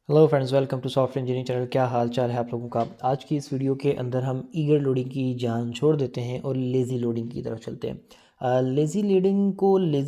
Hello friends, welcome to software engineering channel. क्या हाल चाल है आप लोगों का। आज की इस वीडियो के अंदर हम ईगर लोडिंग की जान छोड़ देते हैं और लेज़ी लोडिंग की तरफ चलते हैं। लेज़ी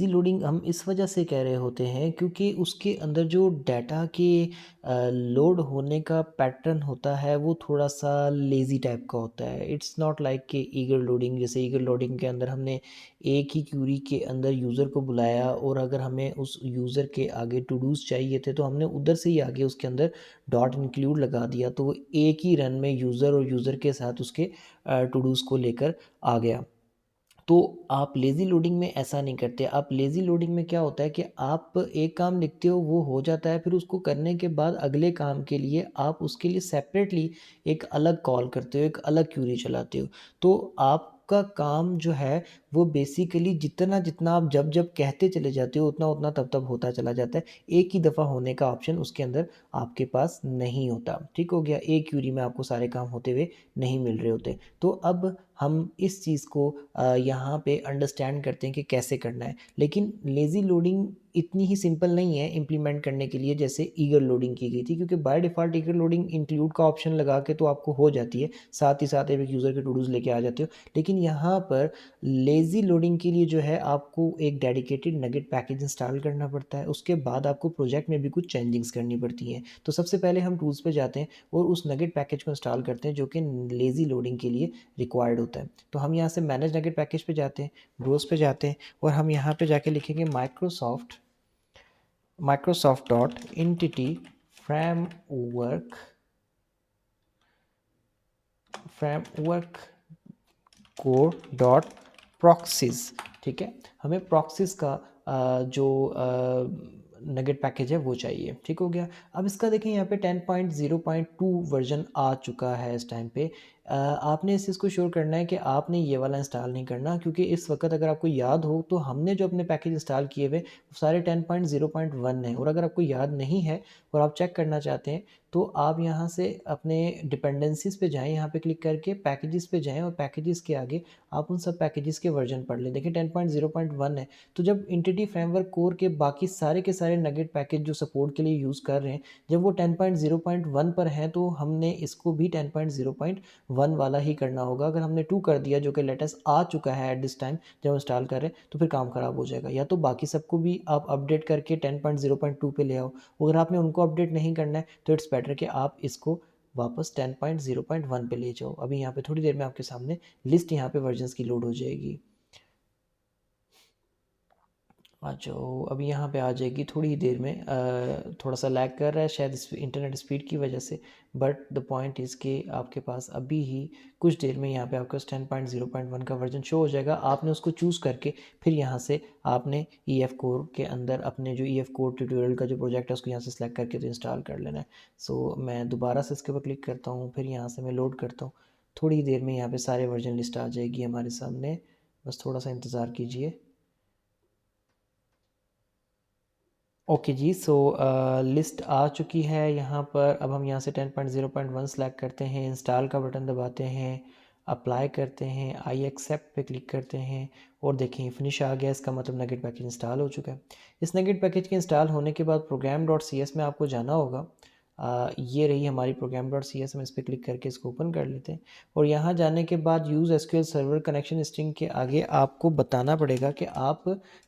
लोडिंग हम इस वजह से कह रहे होते हैं क्योंकि उसके अंदर जो डाटा के लोड होने का पैटर्न होता है वो थोड़ा सा लेज़ी टाइप का होता है। इट्स नॉट लाइक कि ईगर लोडिंग, जैसे ईगर लोडिंग के अंदर हमने एक ही क्यूरी के अंदर यूज़र को बुलाया और अगर हमें उस यूज़र के आगे टू डूज़ चाहिए थे तो हमने उधर से ही आगे उसके अंदर डॉट इंक्लूड लगा दिया, तो वो एक ही रन में यूज़र और यूज़र के साथ उसके टू डूज़ को लेकर आ गया। तो आप लेज़ी लोडिंग में ऐसा नहीं करते। आप लेज़ी लोडिंग में क्या होता है कि आप एक काम लिखते हो, वो हो जाता है, फिर उसको करने के बाद अगले काम के लिए आप उसके लिए सेपरेटली एक अलग कॉल करते हो, एक अलग क्यूरी चलाते हो। तो आपका काम जो है वो बेसिकली जितना जितना आप जब जब कहते चले जाते हो उतना उतना तब तब होता चला जाता है। एक ही दफ़ा होने का ऑप्शन उसके अंदर आपके पास नहीं होता। ठीक हो गया, एक क्यूरी में आपको सारे काम होते हुए नहीं मिल रहे होते। तो अब हम इस चीज़ को यहाँ पे अंडरस्टैंड करते हैं कि कैसे करना है। लेकिन लेज़ी लोडिंग इतनी ही सिंपल नहीं है इम्प्लीमेंट करने के लिए जैसे ईगर लोडिंग की गई थी, क्योंकि by default eager loading include का ऑप्शन लगा के तो आपको हो जाती है, साथ ही साथ एक यूज़र के टू डूज़ लेके आ जाते हो। लेकिन यहाँ पर लेज़ी लोडिंग के लिए जो है आपको एक डेडिकेटेड नगेट पैकेज इंस्टॉल करना पड़ता है। उसके बाद आपको प्रोजेक्ट में भी कुछ चेंजिंग्स करनी पड़ती हैं। तो सबसे पहले हम टूल्स पे जाते हैं और उस नगेट पैकेज को इंस्टॉल करते हैं जो कि लेज़ी लोडिंग के लिए रिक्वायर्ड होता है। तो हम यहाँ से मैनेज नगेट पैकेज पे जाते हैं, ब्रोज पे जाते हैं और हम यहाँ पे जाके लिखेंगे Microsoft dot entity framework core dot proxies. ठीक है, हमें प्रॉक्सीज का जो नगेट पैकेज है वो चाहिए। ठीक हो गया। अब इसका देखें यहाँ पे 10.0.2 वर्जन आ चुका है इस टाइम पे। आपने इस चीज़ को श्योर करना है कि आपने ये वाला इंस्टॉल नहीं करना, क्योंकि इस वक्त अगर आपको याद हो तो हमने जो अपने पैकेज इंस्टॉल किए हुए वो सारे 10.0.1 हैं। और अगर आपको याद नहीं है और आप चेक करना चाहते हैं तो आप यहाँ से अपने डिपेंडेंसीज पे जाएं, यहाँ पे क्लिक करके पैकेजेस पे जाएं और पैकेजेस के आगे आप उन सब पैकेजेस के वर्जन पढ़ लें। देखिए 10.0.1 है, तो जब इंटिटी फ्रेमवर्क कोर के बाकी सारे के सारे नगेट पैकेज जो सपोर्ट के लिए यूज़ कर रहे हैं, जब वो 10.0.1 पर हैं तो हमने इसको भी 10.0.1 वाला ही करना होगा। अगर हमने 2 कर दिया जो कि लेटेस्ट आ चुका है एट दिस टाइम जब इंस्टॉल कर रहे हैं, तो फिर काम ख़राब हो जाएगा। या तो बाकी सबको भी आप अपडेट करके 10.0.2 पे ले आओ। अगर आपने उनको अपडेट नहीं करना है तो इट्स बेटर कि आप इसको वापस 10.0.1 पे ले जाओ। अभी यहाँ पे थोड़ी देर में आपके सामने लिस्ट यहाँ पे वर्जन्स की लोड हो जाएगी। अच्छा, अभी यहाँ पे आ जाएगी थोड़ी ही देर में। थोड़ा सा लैग कर रहा है शायद इस इंटरनेट स्पीड की वजह से, बट द पॉइंट इज़ कि आपके पास अभी ही कुछ देर में यहाँ पे आपका 10.0.1 का वर्जन शो हो जाएगा। आपने उसको चूज़ करके फिर यहाँ से आपने ई एफ कोर के अंदर अपने जो ई एफ कोर ट्यूटोरियल का जो प्रोजेक्ट है उसको यहाँ से सेलेक्ट करके तो इंस्टॉल कर लेना है। सो मैं दोबारा से इसके ऊपर क्लिक करता हूँ, फिर यहाँ से मैं लोड करता हूँ। थोड़ी ही देर में यहाँ पर सारे वर्जन लिस्ट आ जाएगी हमारे सामने, बस थोड़ा सा इंतज़ार कीजिए। ओके जी, सो लिस्ट आ चुकी है यहाँ पर। अब हम यहाँ से 10.0.1 सेलेक्ट करते हैं, इंस्टॉल का बटन दबाते हैं, अप्लाई करते हैं, आई एक्सेप्ट पे क्लिक करते हैं और देखें फिनिश आ गया। इसका मतलब नगेट पैकेज इंस्टॉल हो चुका है। इस नगेट पैकेज के इंस्टॉल होने के बाद प्रोग्राम डॉट सी एस में आपको जाना होगा। ये रही हमारी प्रोग्राम डॉट सी एस, हम इस पर क्लिक करके इसको ओपन कर लेते हैं और यहाँ जाने के बाद use SQL server connection string के आगे आपको बताना पड़ेगा कि आप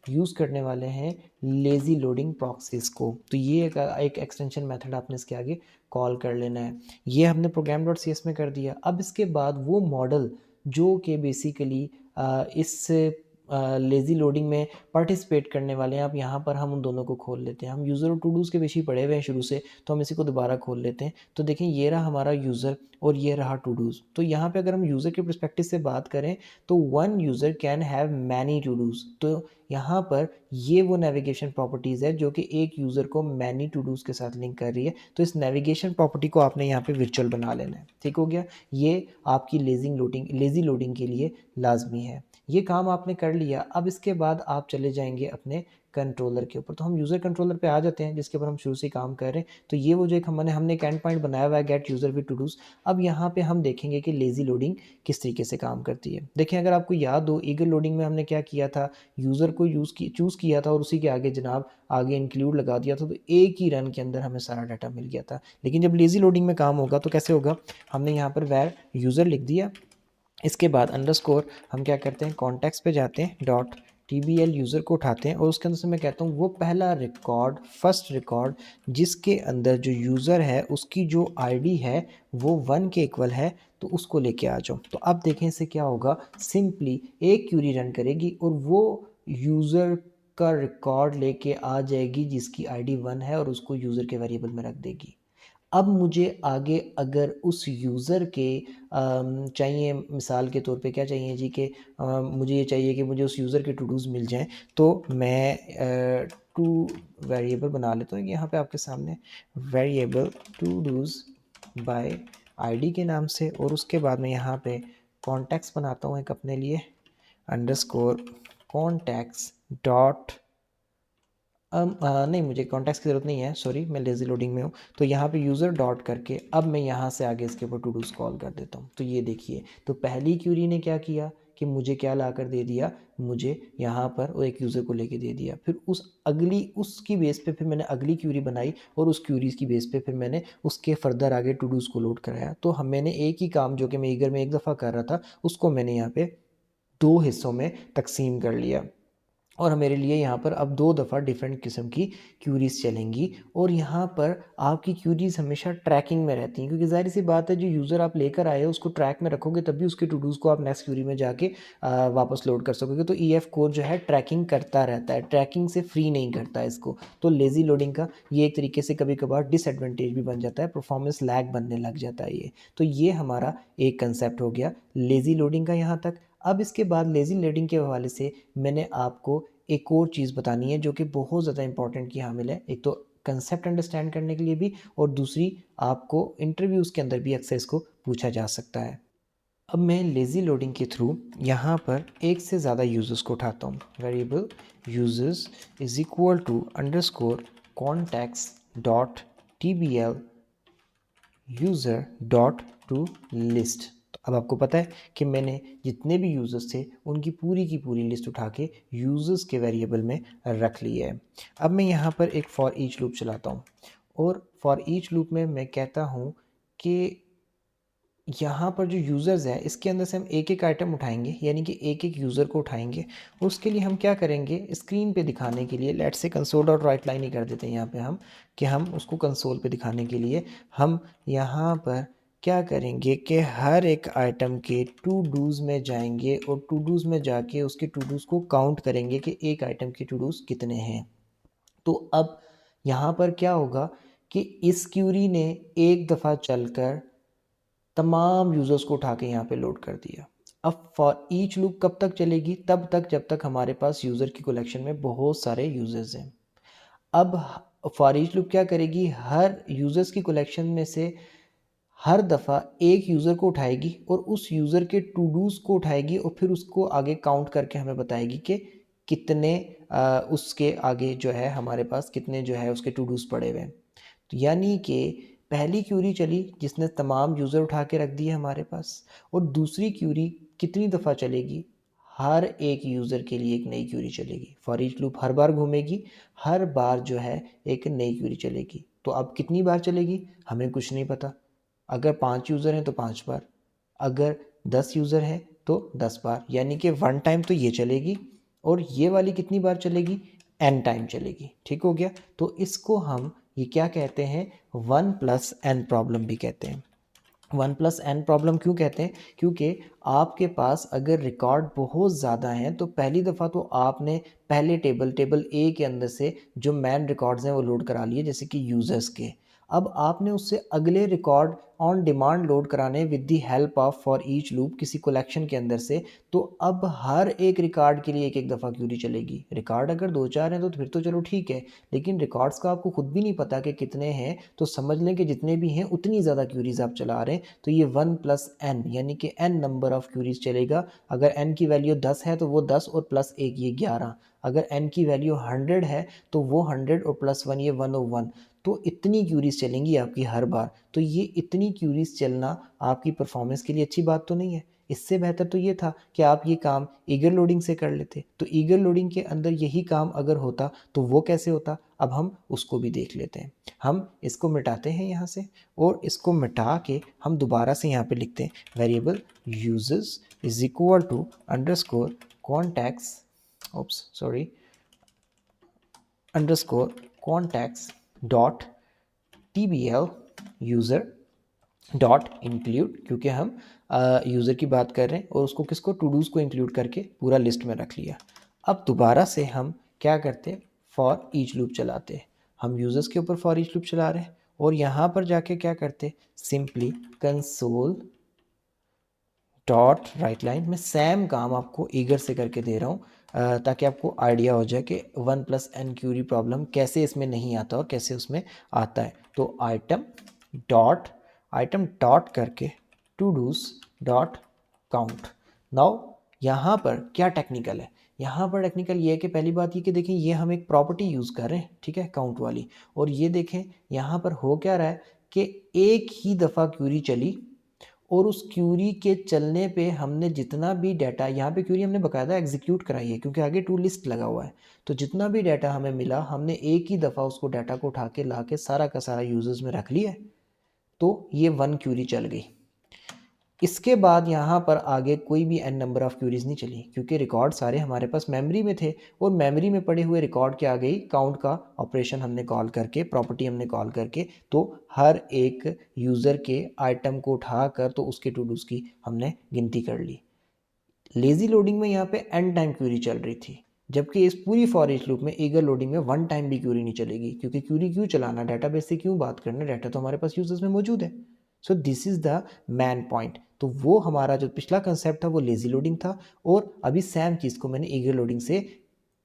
यूज़ करने वाले हैं लेज़ी लोडिंग प्रॉक्सीज को। तो ये एक एक्सटेंशन मेथड आपने इसके आगे कॉल कर लेना है। ये हमने प्रोग्राम डॉट सी एस में कर दिया। अब इसके बाद वो मॉडल जो कि बेसिकली इस लेज़ी लोडिंग में पार्टिसिपेट करने वाले हैं, आप यहाँ पर हम उन दोनों को खोल लेते हैं। हम यूज़र और टू डूज़ के पीछे पड़े हुए हैं शुरू से, तो हम इसी को दोबारा खोल लेते हैं। तो देखें ये रहा हमारा यूज़र और ये रहा टू डूज़। तो यहाँ पे अगर हम यूज़र के परस्पेक्टिव से बात करें तो one user can have many todos. तो यहाँ पर ये वो नेविगेशन प्रॉपर्टीज़ है जो कि एक यूज़र को मैनी टू डूज़ के साथ लिंक कर रही है। तो इस नेविगेशन प्रॉपर्टी को आपने यहाँ पे वर्चुअल बना लेना है। ठीक हो गया, ये आपकी लेज़ी लोडिंग के लिए लाजमी है। ये काम आपने कर लिया। अब इसके बाद आप चले जाएंगे अपने कंट्रोलर के ऊपर। तो हम यूज़र कंट्रोलर पे आ जाते हैं जिसके ऊपर हम शुरू से काम कर रहे हैं। तो ये वो जो एक हमने एक एंड पॉइंट बनाया हुआ है get user with todos. अब यहाँ पे हम देखेंगे कि लेज़ी लोडिंग किस तरीके से काम करती है। देखें, अगर आपको याद हो, ईगल लोडिंग में हमने क्या किया था, यूज़र को चूज़ किया था और उसी के आगे जनाब आगे इंक्लूड लगा दिया था, तो एक ही रन के अंदर हमें सारा डाटा मिल गया था। लेकिन जब लेज़ी लोडिंग में काम होगा तो कैसे होगा, हमने यहाँ पर वैर यूज़र लिख दिया, इसके बाद अंडरस्कोर हम क्या करते हैं, कॉन्टेक्स्ट पे जाते हैं, डॉट TBL यूज़र को उठाते हैं और उसके अंदर से मैं कहता हूँ वो पहला रिकॉर्ड, फर्स्ट रिकॉर्ड जिसके अंदर जो यूज़र है उसकी जो ID है वो 1 के इक्वल है, तो उसको लेके आ जाओ। तो अब देखें इससे क्या होगा, सिंपली एक क्यूरी रन करेगी और वो यूज़र का रिकॉर्ड लेके आ जाएगी जिसकी ID 1 है और उसको यूज़र के वेरिएबल में रख देगी। अब मुझे आगे अगर उस यूज़र के चाहिए, मिसाल के तौर पे क्या चाहिए जी कि मुझे ये चाहिए कि मुझे उस यूज़र के टू डूज़ मिल जाएँ, तो मैं टू वेरिएबल बना लेता हूँ यहाँ पे आपके सामने, variable todos by ID के नाम से, और उसके बाद मैं यहाँ पे कॉन्टेक्स्ट बनाता हूँ एक अपने लिए, अंडरस्कोर कॉन्टेक्स्ट डॉट नहीं, मुझे कॉन्टेक्स्ट की ज़रूरत नहीं है, सॉरी, मैं लेज़ी लोडिंग में हूँ। तो यहाँ पे यूज़र डॉट करके अब मैं यहाँ से आगे इसके ऊपर टू डूज़ कॉल कर देता हूँ। तो ये देखिए, तो पहली क्यूरी ने क्या किया कि मुझे क्या ला कर दे दिया, मुझे यहाँ पर वो एक यूज़र को लेके दे दिया। फिर उसकी बेस पे फिर मैंने अगली क्यूरी बनाई और उस क्यूरीज़ की बेस पे फिर मैंने उसके फर्दर आगे टू डूज़ को लोड कराया। तो मैंने एक ही काम जो कि मैं ईगर में एक दफ़ा कर रहा था, उसको मैंने यहाँ पे 2 हिस्सों में तकसीम कर लिया और मेरे लिए यहाँ पर अब 2 दफ़ा डिफरेंट किस्म की क्यूरीज़ चलेंगी। और यहाँ पर आपकी क्यूरीज़ हमेशा ट्रैकिंग में रहती हैं, क्योंकि ज़ाहिर सी बात है, जो यूज़र आप लेकर आए हो उसको ट्रैक में रखोगे तभी उसके टू डूज़ को आप नेक्स्ट क्यूरी में जाके वापस लोड कर सकोगे। तो EF कोड जो है ट्रैकिंग करता रहता है, ट्रैकिंग से फ्री नहीं करता है इसको। तो लेज़ी लोडिंग का ये एक तरीके से कभी कभार डिसएडवांटेज भी बन जाता है, परफॉर्मेंस लैग बनने लग जाता है ये। तो ये हमारा एक कंसेप्ट हो गया लेज़ी लोडिंग का यहाँ तक। अब इसके बाद लेज़ी लोडिंग के हवाले से मैंने आपको एक और चीज़ बतानी है जो कि बहुत ज़्यादा इंपॉर्टेंट की हामिल है, एक तो कंसेप्ट अंडरस्टैंड करने के लिए भी, और दूसरी आपको इंटरव्यूज़ के अंदर भी अक्सर इसको पूछा जा सकता है। अब मैं लेज़ी लोडिंग के थ्रू यहाँ पर एक से ज़्यादा यूज़र्स को उठाता हूँ, variable users is equal to underscore context dot TBL user dot to list. तो अब आपको पता है कि मैंने जितने भी यूज़र्स थे उनकी पूरी की पूरी लिस्ट उठा के यूज़र्स के वेरिएबल में रख ली है। अब मैं यहाँ पर एक फॉर ईच लूप चलाता हूँ और फॉर ईच लूप में मैं कहता हूँ कि यहाँ पर जो यूज़र्स है इसके अंदर से हम एक एक आइटम उठाएंगे, यानी कि एक एक यूज़र को उठाएंगे। उसके लिए हम क्या करेंगे, स्क्रीन पे दिखाने के लिए let's say console dot write line ही कर देते हैं यहाँ पे हम, कि हम उसको कंसोल पे दिखाने के लिए हम यहाँ पर क्या करेंगे कि हर एक आइटम के टू डूज़ में जाएंगे और टू डूज़ में जाके उसके टू डूज़ को काउंट करेंगे कि एक आइटम के टू डूज़ कितने हैं। तो अब यहाँ पर क्या होगा कि इस क्यूरी ने एक दफ़ा चलकर तमाम यूज़र्स को उठा के यहाँ पे लोड कर दिया। अब फॉर ईच लूप कब तक चलेगी, तब तक जब तक हमारे पास यूज़र की कलेक्शन में बहुत सारे यूज़र्स हैं। अब फॉर ईच लूप क्या करेगी, हर यूज़र्स की कलेक्शन में से हर दफ़ा एक यूज़र को उठाएगी और उस यूज़र के टू डूज़ को उठाएगी और फिर उसको आगे काउंट करके हमें बताएगी कि कितने उसके आगे जो है हमारे पास कितने जो है उसके टू डूज़ पड़े हुए हैं। तो यानी कि पहली क्यूरी चली जिसने तमाम यूज़र उठा के रख दिए हमारे पास, और दूसरी क्यूरी कितनी दफ़ा चलेगी, हर एक यूज़र के लिए एक नई क्यूरी चलेगी। फॉर ईच लूप हर बार घूमेगी, हर बार जो है एक नई क्यूरी चलेगी। तो अब कितनी बार चलेगी हमें कुछ नहीं पता। अगर 5 यूज़र हैं तो 5 बार, अगर 10 यूज़र हैं तो 10 बार, यानी कि 1 टाइम तो ये चलेगी और ये वाली कितनी बार चलेगी, n टाइम चलेगी। ठीक हो गया। तो इसको हम ये क्या कहते हैं, 1+n प्रॉब्लम भी कहते हैं। 1+n प्रॉब्लम क्यों कहते हैं, क्योंकि आपके पास अगर रिकॉर्ड बहुत ज़्यादा हैं तो पहली दफ़ा तो आपने पहले टेबल ए के अंदर से जो मैन रिकॉर्ड्स हैं वो लोड करा लिए, जैसे कि यूज़र्स के। अब आपने उससे अगले रिकॉर्ड ऑन डिमांड लोड कराने with the help of for each loop किसी कलेक्शन के अंदर से। तो अब हर एक रिकॉर्ड के लिए एक एक दफ़ा क्यूरी चलेगी। रिकॉर्ड अगर 2-4 हैं तो फिर तो चलो ठीक है, लेकिन रिकॉर्ड्स का आपको खुद भी नहीं पता कि कितने हैं, तो समझ लें कि जितने भी हैं उतनी ज़्यादा क्यूरीज आप चला रहे हैं। तो ये 1+n यानी कि n नंबर ऑफ क्यूरीज चलेगा। अगर n की वैल्यू 10 है तो वो 10 और प्लस 1 ये 11। अगर n की वैल्यू 100 है तो वो 100 और प्लस 1 ये 101। तो इतनी क्यूरीज चलेंगी आपकी हर बार। तो ये इतनी क्यूरीज चलना आपकी परफॉर्मेंस के लिए अच्छी बात तो नहीं है। इससे बेहतर तो ये था कि आप ये काम ईगर लोडिंग से कर लेते। तो ईगर लोडिंग के अंदर यही काम अगर होता तो वो कैसे होता, अब हम उसको भी देख लेते हैं। हम इसको मिटाते हैं यहाँ से, और इसको मिटा के हम दोबारा से यहाँ पे लिखते हैं variable users is equal to underscore contacts, oops sorry, underscore contacts dot tbl user dot include, क्योंकि हम यूज़र की बात कर रहे हैं और उसको किसको, टू डूज़ को इंक्लूड करके पूरा लिस्ट में रख लिया। अब दोबारा से हम क्या करते हैं, फॉर ईच लूप चलाते हैं। हम यूज़र्स के ऊपर फॉर ईच लूप चला रहे हैं और यहाँ पर जाके क्या करते, simply console dot write line में सेम काम आपको ईगर से करके दे रहा हूँ ताकि आपको आइडिया हो जाए कि 1+n क्यूरी प्रॉब्लम कैसे इसमें नहीं आता और कैसे उसमें आता है। तो आइटम डॉट करके todos dot count. Now यहाँ पर क्या टेक्निकल है, यहाँ पर टेक्निकल ये है कि पहली बात ये कि देखें ये हम एक प्रॉपर्टी यूज़ कर रहे हैं, ठीक है, काउंट वाली। और ये देखें यहाँ पर हो क्या रहा है कि एक ही दफ़ा क्यूरी चली और उस क्यूरी के चलने पे हमने जितना भी डाटा, यहाँ पे क्यूरी हमने बकायदा एग्जीक्यूट कराई है क्योंकि आगे टू लिस्ट लगा हुआ है। तो जितना भी डाटा हमें मिला हमने एक ही दफ़ा उसको डाटा को उठा के ला के सारा का सारा यूजर्स में रख लिया है। तो ये 1 क्यूरी चल गई। इसके बाद यहाँ पर आगे कोई भी n नंबर ऑफ़ क्यूरीज नहीं चली क्योंकि रिकॉर्ड सारे हमारे पास मेमोरी में थे और मेमोरी में पड़े हुए रिकॉर्ड के आ गई काउंट का ऑपरेशन हमने कॉल करके, प्रॉपर्टी हमने कॉल करके। तो हर एक यूज़र के आइटम को उठा कर तो उसके टू डूज़ की हमने गिनती कर ली। लेज़ी लोडिंग में यहाँ पे n टाइम क्यूरी चल रही थी, जबकि इस पूरी फॉर ईच लूप में ईगर लोडिंग में 1 टाइम भी क्यूरी नहीं चलेगी। क्योंकि क्यूरी क्यों चलाना, डाटाबेस से क्यों बात करना, डाटा तो हमारे पास यूजर्स में मौजूद है। So this is the man point. तो वो हमारा जो पिछला कंसेप्ट था वो लेज़ी लोडिंग था, और अभी सेम चीज़ को मैंने ईगर लोडिंग से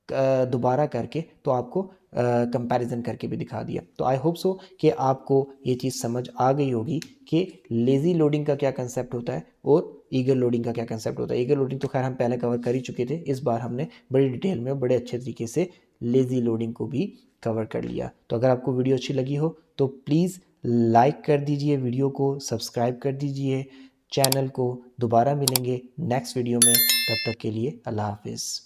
दोबारा करके तो आपको कंपैरिजन करके भी दिखा दिया। तो आई होप सो कि आपको ये चीज़ समझ आ गई होगी कि लेज़ी लोडिंग का क्या कंसेप्ट होता है और ईगर लोडिंग का क्या कंसेप्ट होता है। ईगर लोडिंग तो खैर हम पहले कवर कर ही चुके थे, इस बार हमने बड़ी डिटेल में बड़े अच्छे तरीके से लेज़ी लोडिंग को भी कवर कर लिया। तो अगर आपको वीडियो अच्छी लगी हो तो प्लीज़ लाइक कर दीजिए, वीडियो को सब्सक्राइब कर दीजिए चैनल को। दोबारा मिलेंगे नेक्स्ट वीडियो में, तब तक के लिए अल्लाह हाफिज़।